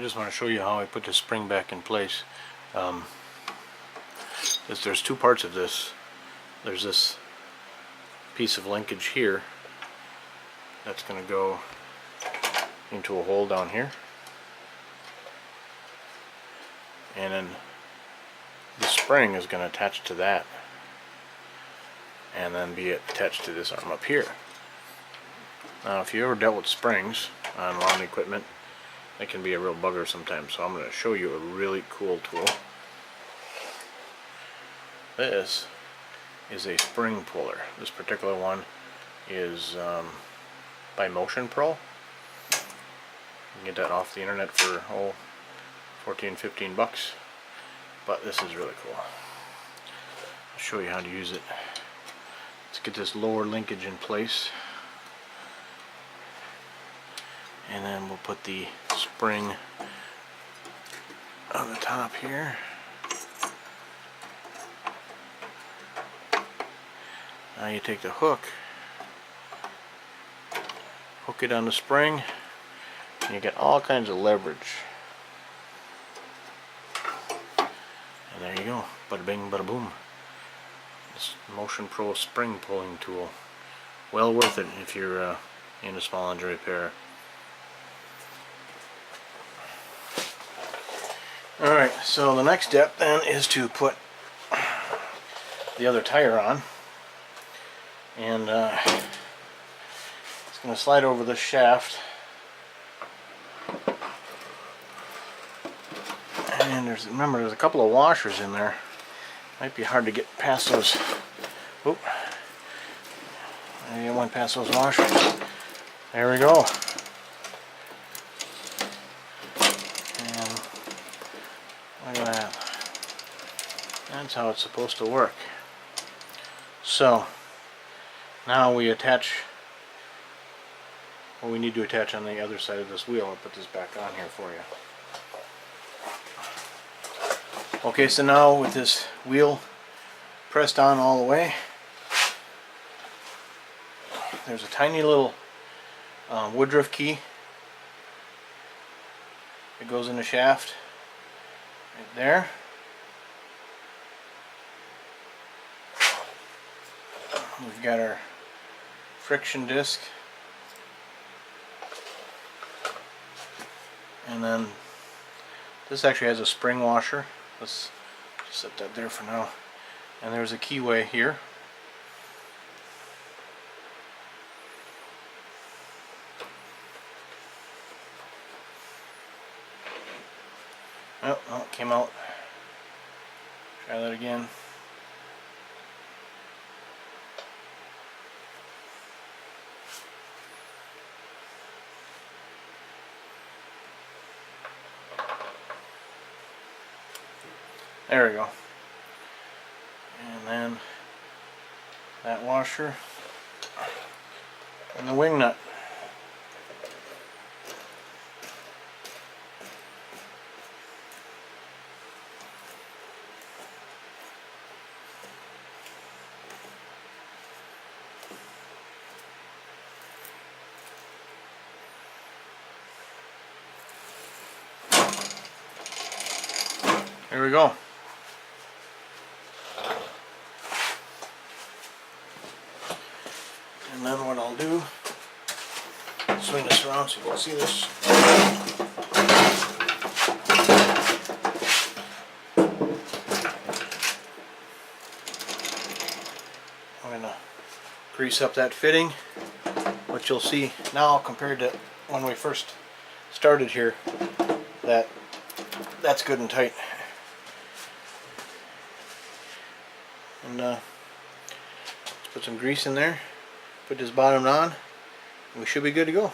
just want to show you how I put the spring back in place. There's two parts of this. There's this piece of linkage here that's going to go into a hole down here, and then the spring is going to attach to that and then be attached to this arm up here. Now if you ever dealt with springs on lawn equipment, it can be a real bugger sometimes, so I'm going to show you a really cool tool. This is a spring puller. This particular one is by Motion Pro. You can get that off the internet for 14-15 bucks, but this is really cool. I'll show you how to use it. Let's get this lower linkage in place, and then we'll put the spring on the top here. Now you take the hook, hook it on the spring, and you get all kinds of leverage. And there you go, bada bing bada boom. This Motion Pro spring pulling tool, well worth it if you're in a small engine repair. Alright, so the next step then is to put the other tire on, and it's going to slide over the shaft, and remember there's a couple of washers in there. Might be hard to get past those. Oop. I went past those washers. There we go. And look at that. That's how it's supposed to work. So now we attach what we need to attach on the other side of this wheel. I'll put this back on here for you. Okay, so now with this wheel pressed on all the way, there's a tiny little woodruff key that goes in the shaft right there. We've got our friction disc, and then this actually has a spring washer. Let's just set that there for now. And there's a keyway here. Oh, it came out. Try that again. There we go. And then that washer and the wing nut. There we go. And then what I'll do, swing this around so you can see this. I'm going to grease up that fitting. What you'll see now compared to when we first started here, that's good and tight. And let's put some grease in there. Put this bottom on, and we should be good to go.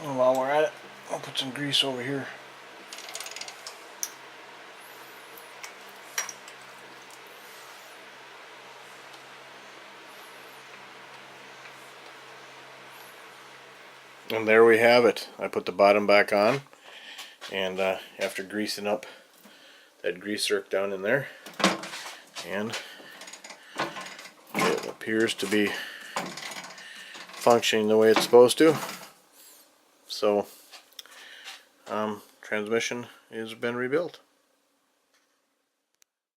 And while we're at it, I'll put some grease over here. And there we have it. I put the bottom back on, and after greasing up that grease zerk down in there, and it appears to be functioning the way it's supposed to. So transmission has been rebuilt.